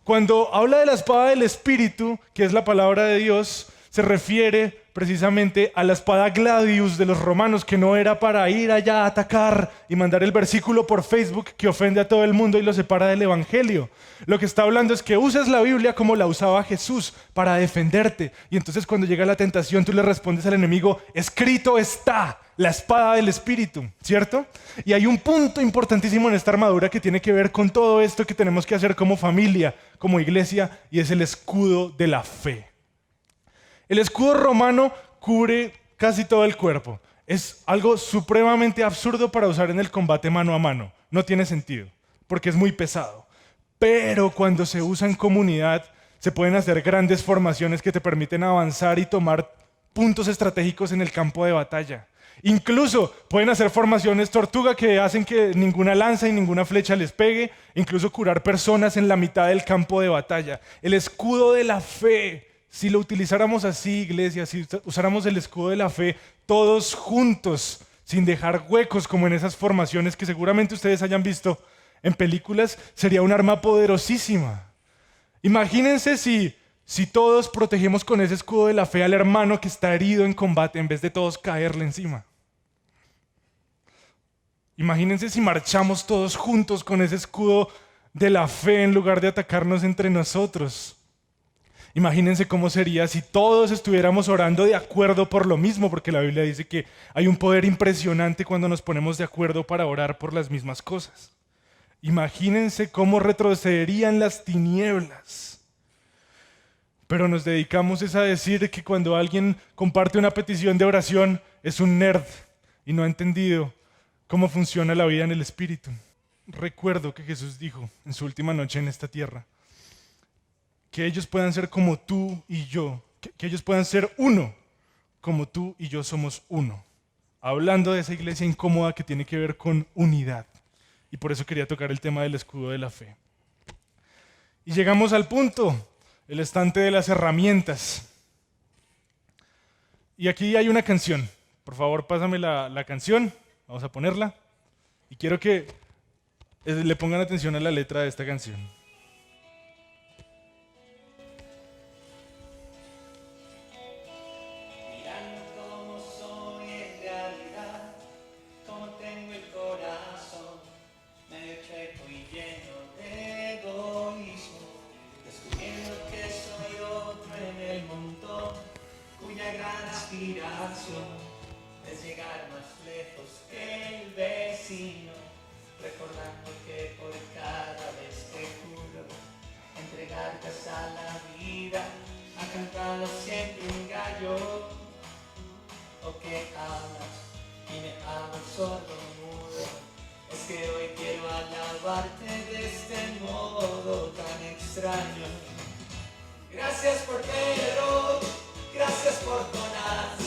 Cuando habla de la espada del Espíritu, que es la palabra de Dios, se refiere precisamente a la espada gladius de los romanos, que no era para ir allá a atacar y mandar el versículo por Facebook que ofende a todo el mundo y lo separa del evangelio. Lo que está hablando es que uses la Biblia como la usaba Jesús para defenderte. Y entonces cuando llega la tentación, tú le respondes al enemigo: escrito está, la espada del Espíritu, ¿cierto? Y hay un punto importantísimo en esta armadura que tiene que ver con todo esto que tenemos que hacer como familia, como iglesia, y es el escudo de la fe. El escudo romano cubre casi todo el cuerpo. Es algo supremamente absurdo para usar en el combate mano a mano. No tiene sentido, porque es muy pesado. Pero cuando se usa en comunidad, se pueden hacer grandes formaciones que te permiten avanzar y tomar puntos estratégicos en el campo de batalla. Incluso pueden hacer formaciones tortuga que hacen que ninguna lanza y ninguna flecha les pegue, incluso curar personas en la mitad del campo de batalla. El escudo de la fe, si lo utilizáramos así, iglesia, si usáramos el escudo de la fe todos juntos, sin dejar huecos como en esas formaciones que seguramente ustedes hayan visto en películas, sería un arma poderosísima. Imagínense si todos protegemos con ese escudo de la fe al hermano que está herido en combate en vez de todos caerle encima. Imagínense si marchamos todos juntos con ese escudo de la fe en lugar de atacarnos entre nosotros. Imagínense cómo sería si todos estuviéramos orando de acuerdo por lo mismo, porque la Biblia dice que hay un poder impresionante cuando nos ponemos de acuerdo para orar por las mismas cosas. Imagínense cómo retrocederían las tinieblas. Pero nos dedicamos a decir que cuando alguien comparte una petición de oración es un nerd y no ha entendido cómo funciona la vida en el Espíritu. Recuerdo que Jesús dijo en su última noche en esta tierra que ellos puedan ser como tú y yo, que ellos puedan ser uno, como tú y yo somos uno. Hablando de esa iglesia incómoda que tiene que ver con unidad. Y por eso quería tocar el tema del escudo de la fe. Y llegamos al punto, el estante de las herramientas. Y aquí hay una canción. Por favor, pásame la canción. Vamos a ponerla. Y quiero que le pongan atención a la letra de esta canción. Es llegar más lejos que el vecino, recordando que por cada vez te juro entregarte a la vida, ha cantado siempre un gallo, o que hablas y me hago sordo mudo. Es que hoy quiero alabarte de este modo tan extraño. Gracias por Pedro, gracias por Jonás,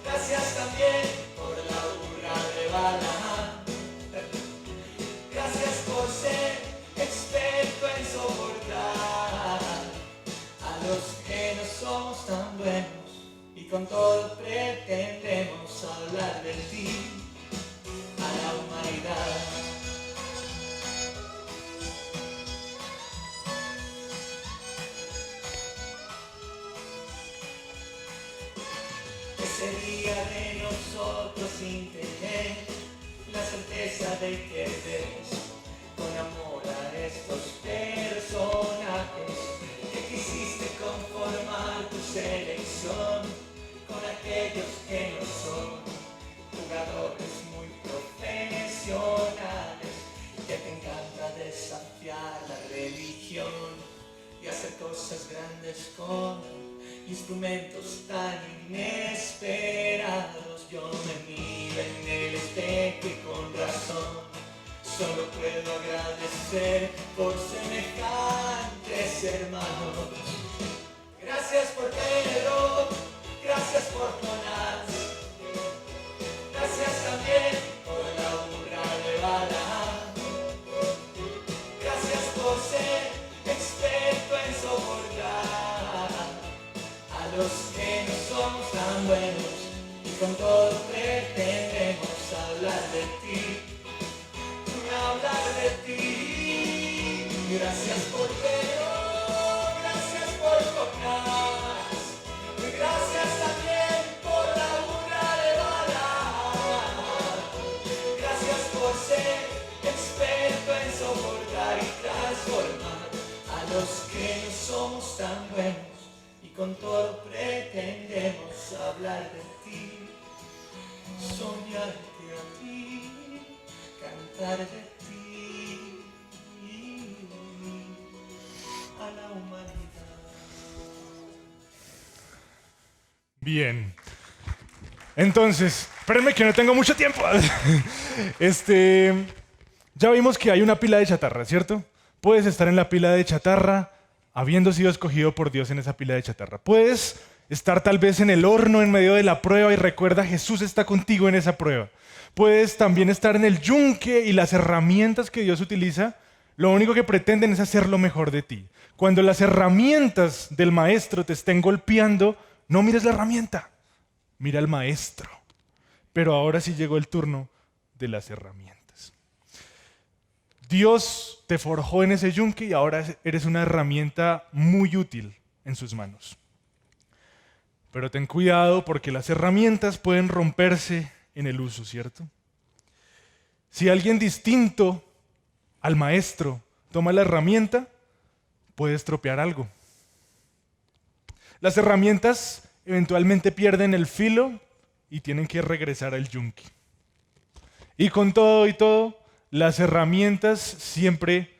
gracias también por la burra de Balaam. Gracias por ser experto en soportar a los que no somos tan buenos y con todo pretendemos hablar de ti a la humanidad. Sería de nosotros sin tener la certeza de que ves con amor a estos personajes que quisiste conformar tu selección con aquellos que no son jugadores muy profesionales, que te encanta desafiar la religión y hacer cosas grandes con instrumentos tan inesperados. Yo me miro en el espejo y con razón solo puedo agradecer por semejantes hermanos. Gracias por Pedro, gracias por Jonás, gracias también por la burra de Balaam. Gracias por ser experto en soportar a los que no somos tan buenos y con todo pretendemos hablar de ti, hablar de ti. con todo pretendemos hablar de ti, soñarte a ti, cantar de ti a la humanidad. Bien. Entonces, espérenme que no tengo mucho tiempo. Ya vimos que hay una pila de chatarra, ¿cierto? Puedes estar en la pila de chatarra habiendo sido escogido por Dios en esa pila de chatarra. Puedes estar tal vez en el horno en medio de la prueba y recuerda, Jesús está contigo en esa prueba. Puedes también estar en el yunque y las herramientas que Dios utiliza, lo único que pretenden es hacer lo mejor de ti. Cuando las herramientas del maestro te estén golpeando, no mires la herramienta, mira al maestro. Pero ahora sí llegó el turno de las herramientas. Dios te forjó en ese yunque y ahora eres una herramienta muy útil en sus manos. Pero ten cuidado porque las herramientas pueden romperse en el uso, ¿cierto? Si alguien distinto al maestro toma la herramienta, puede estropear algo. Las herramientas eventualmente pierden el filo y tienen que regresar al yunque. Y con todo y todo, las herramientas siempre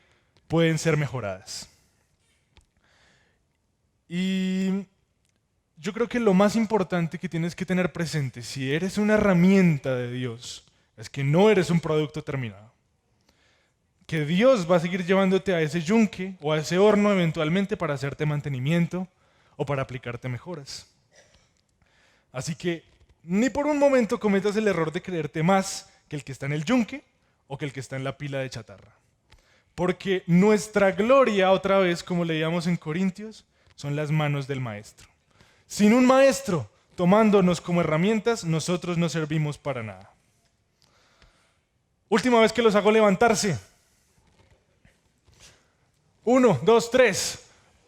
pueden ser mejoradas. Y yo creo que lo más importante que tienes que tener presente, si eres una herramienta de Dios, es que no eres un producto terminado. Que Dios va a seguir llevándote a ese yunque o a ese horno eventualmente para hacerte mantenimiento o para aplicarte mejoras. Así que ni por un momento cometas el error de creerte más que el que está en el yunque o que el que está en la pila de chatarra. Porque nuestra gloria, otra vez, como leíamos en Corintios, son las manos del maestro. Sin un maestro tomándonos como herramientas, nosotros no servimos para nada. Última vez que los hago levantarse. 1, 2, 3.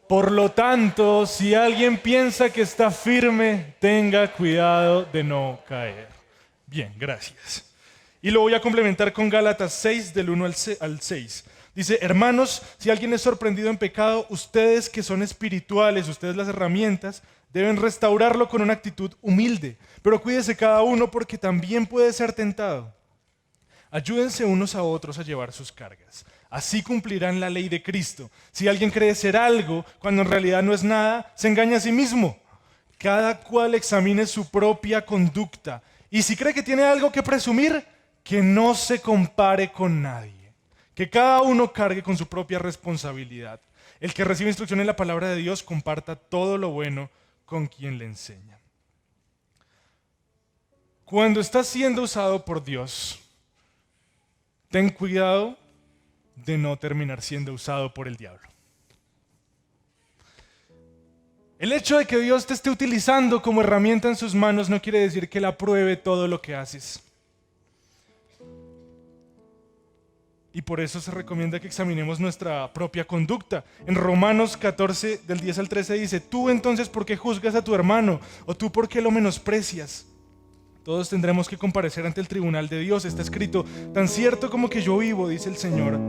Por lo tanto, si alguien piensa que está firme, tenga cuidado de no caer. Bien, gracias. Y lo voy a complementar con Gálatas 6, del 1 al 6. Dice, hermanos, si alguien es sorprendido en pecado, ustedes que son espirituales, ustedes las herramientas, deben restaurarlo con una actitud humilde. Pero cuídese cada uno porque también puede ser tentado. Ayúdense unos a otros a llevar sus cargas. Así cumplirán la ley de Cristo. Si alguien cree ser algo, cuando en realidad no es nada, se engaña a sí mismo. Cada cual examine su propia conducta. Y si cree que tiene algo que presumir, que no se compare con nadie. Que cada uno cargue con su propia responsabilidad. El que recibe instrucción en la palabra de Dios, comparta todo lo bueno con quien le enseña. Cuando estás siendo usado por Dios, ten cuidado de no terminar siendo usado por el diablo. El hecho de que Dios te esté utilizando como herramienta en sus manos no quiere decir que Él apruebe todo lo que haces. Y por eso se recomienda que examinemos nuestra propia conducta. En Romanos 14, del 10 al 13 dice, tú entonces, ¿por qué juzgas a tu hermano? ¿O tú por qué lo menosprecias? Todos tendremos que comparecer ante el tribunal de Dios. Está escrito, tan cierto como que yo vivo, dice el Señor.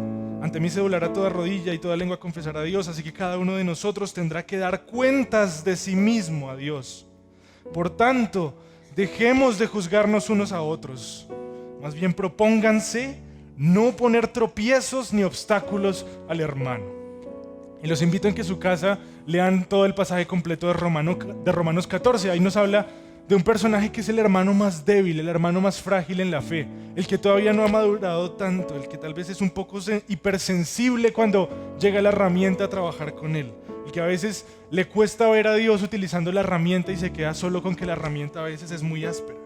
Ante mí se doblará toda rodilla y toda lengua confesará a Dios. Así que cada uno de nosotros tendrá que dar cuentas de sí mismo a Dios. Por tanto, dejemos de juzgarnos unos a otros. Más bien propónganse no poner tropiezos ni obstáculos al hermano. Y los invito a que en su casa lean todo el pasaje completo de Romanos 14. Ahí nos habla de un personaje que es el hermano más débil, el hermano más frágil en la fe, el que todavía no ha madurado tanto, el que tal vez es un poco hipersensible cuando llega la herramienta a trabajar con él, el que a veces le cuesta ver a Dios utilizando la herramienta y se queda solo con que la herramienta a veces es muy áspera.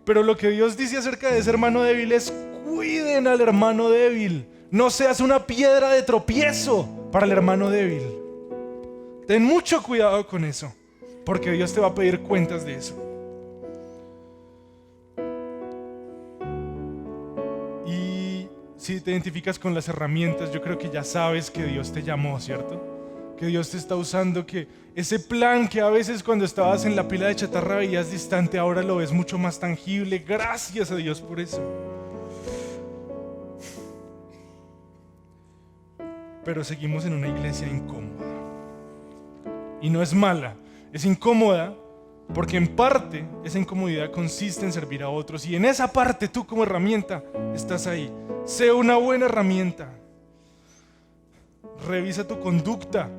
Pero lo que Dios dice acerca de ese hermano débil es: cuiden al hermano débil, no seas una piedra de tropiezo para el hermano débil. Ten mucho cuidado con eso, porque Dios te va a pedir cuentas de eso. Y si te identificas con las herramientas, yo creo que ya sabes que Dios te llamó, ¿cierto? Que Dios te está usando, que ese plan que a veces cuando estabas en la pila de chatarra veías distante, ahora lo ves mucho más tangible. Gracias a Dios por eso. Pero seguimos en una iglesia incómoda. Y no es mala, es incómoda, porque en parte esa incomodidad consiste en servir a otros. Y en esa parte tú como herramienta estás ahí. Sé una buena herramienta. Revisa tu conducta.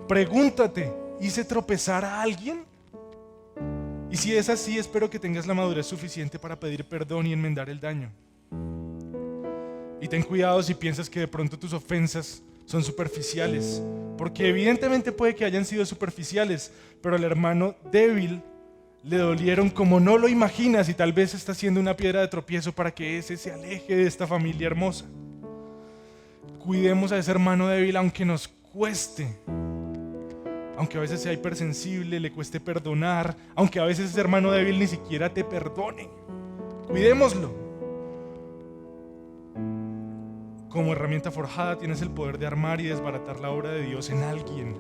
Pregúntate, ¿hice tropezar a alguien? Y si es así, espero que tengas la madurez suficiente para pedir perdón y enmendar el daño. Y ten cuidado si piensas que de pronto tus ofensas son superficiales, porque evidentemente puede que hayan sido superficiales, pero al hermano débil le dolieron como no lo imaginas y tal vez está siendo una piedra de tropiezo para que ese se aleje de esta familia hermosa. Cuidemos a ese hermano débil aunque nos cueste, aunque a veces sea hipersensible, le cueste perdonar, aunque a veces ese hermano débil ni siquiera te perdone. Cuidémoslo. Como herramienta forjada tienes el poder de armar y desbaratar la obra de Dios en alguien.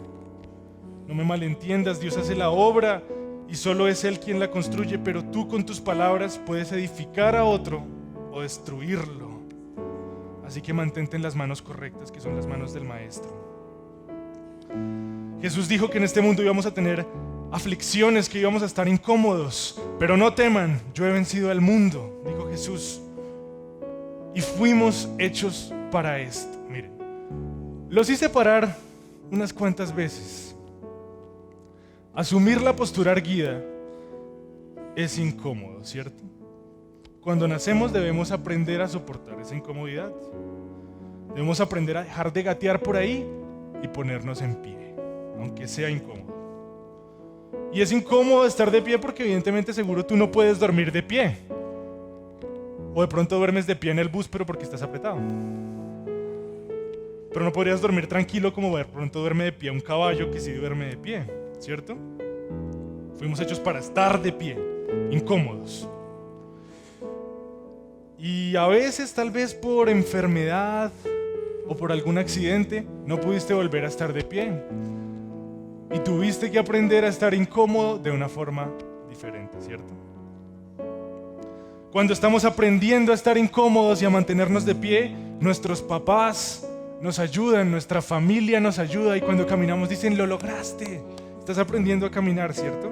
No me malentiendas, Dios hace la obra y solo es Él quien la construye, pero tú con tus palabras puedes edificar a otro o destruirlo. Así que mantente en las manos correctas, que son las manos del Maestro. Jesús dijo que en este mundo íbamos a tener aflicciones, que íbamos a estar incómodos, pero no teman, yo he vencido al mundo, dijo Jesús. Y fuimos hechos para esto. Miren, los hice parar unas cuantas veces. Asumir la postura erguida es incómodo, ¿cierto? Cuando nacemos debemos aprender a soportar esa incomodidad. Debemos aprender a dejar de gatear por ahí y ponernos en pie, aunque sea incómodo. Y es incómodo estar de pie porque evidentemente seguro tú no puedes dormir de pie. O de pronto duermes de pie en el bus, pero porque estás apretado. Pero no podrías dormir tranquilo como de pronto duerme de pie un caballo que sí duerme de pie, ¿cierto? Fuimos hechos para estar de pie, incómodos. Y a veces, tal vez por enfermedad o por algún accidente, no pudiste volver a estar de pie. Y tuviste que aprender a estar incómodo de una forma diferente, ¿cierto? Cuando estamos aprendiendo a estar incómodos y a mantenernos de pie, nuestros papás nos ayudan, nuestra familia nos ayuda y cuando caminamos dicen, lo lograste, estás aprendiendo a caminar, ¿cierto?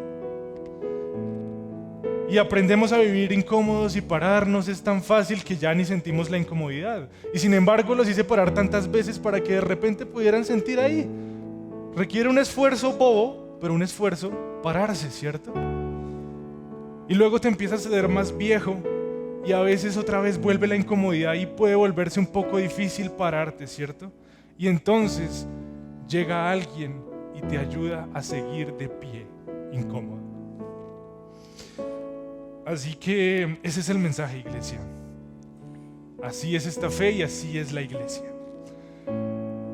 Y aprendemos a vivir incómodos y pararnos, es tan fácil que ya ni sentimos la incomodidad. Y sin embargo los hice parar tantas veces para que de repente pudieran sentir ahí. Requiere un esfuerzo bobo, pero un esfuerzo pararse, ¿cierto? Y luego te empiezas a ser más viejo y a veces otra vez vuelve la incomodidad y puede volverse un poco difícil pararte, ¿cierto? Y entonces llega alguien y te ayuda a seguir de pie, incómodo. Así que ese es el mensaje, iglesia. Así es esta fe y así es la iglesia.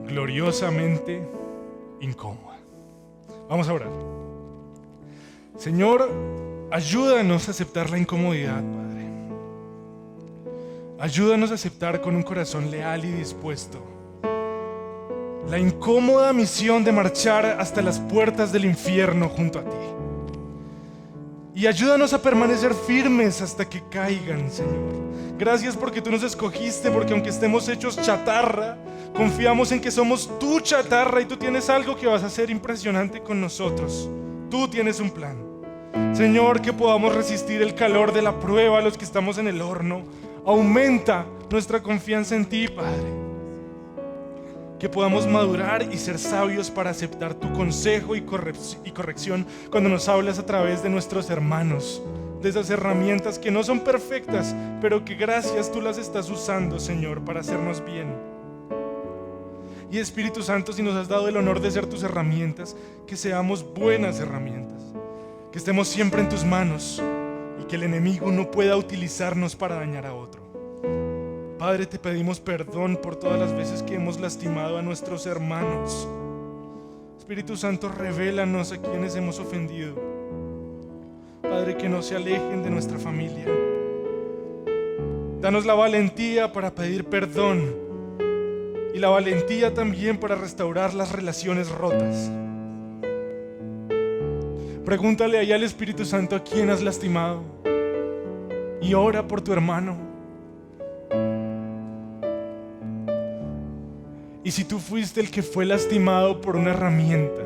Gloriosamente incómoda. Vamos a orar. Señor, ayúdanos a aceptar la incomodidad, Padre. Ayúdanos a aceptar con un corazón leal y dispuesto la incómoda misión de marchar hasta las puertas del infierno junto a ti. Y ayúdanos a permanecer firmes hasta que caigan, Señor. Gracias porque tú nos escogiste, porque aunque estemos hechos chatarra, confiamos en que somos tu chatarra y tú tienes algo que vas a hacer impresionante con nosotros. Tú tienes un plan. Señor, que podamos resistir el calor de la prueba a los que estamos en el horno. Aumenta nuestra confianza en ti, Padre. Que podamos madurar y ser sabios para aceptar tu consejo y corrección cuando nos hablas a través de nuestros hermanos, de esas herramientas que no son perfectas, pero que gracias tú las estás usando, Señor, para hacernos bien. Y Espíritu Santo, si nos has dado el honor de ser tus herramientas, que seamos buenas herramientas, que estemos siempre en tus manos y que el enemigo no pueda utilizarnos para dañar a otro. Padre, te pedimos perdón por todas las veces que hemos lastimado a nuestros hermanos. Espíritu Santo, revélanos a quienes hemos ofendido. Padre, que no se alejen de nuestra familia. Danos la valentía para pedir perdón y la valentía también para restaurar las relaciones rotas. Pregúntale ahí al Espíritu Santo a quién has lastimado y ora por tu hermano. Y si tú fuiste el que fue lastimado por una herramienta,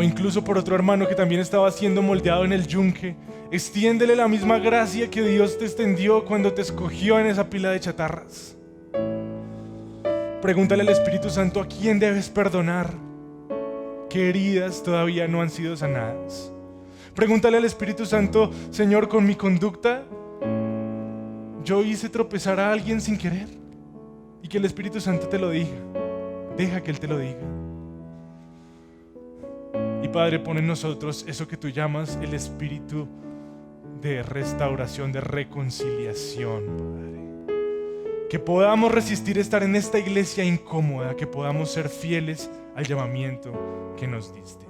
o incluso por otro hermano que también estaba siendo moldeado en el yunque, extiéndele la misma gracia que Dios te extendió cuando te escogió en esa pila de chatarras. Pregúntale al Espíritu Santo a quién debes perdonar, qué heridas todavía no han sido sanadas. Pregúntale al Espíritu Santo: Señor, con mi conducta yo hice tropezar a alguien sin querer. Y que el Espíritu Santo te lo diga. Deja que Él te lo diga. Y Padre, pon en nosotros eso que tú llamas el espíritu de restauración, de reconciliación, Padre. Que podamos resistir estar en esta iglesia incómoda, que podamos ser fieles al llamamiento que nos diste.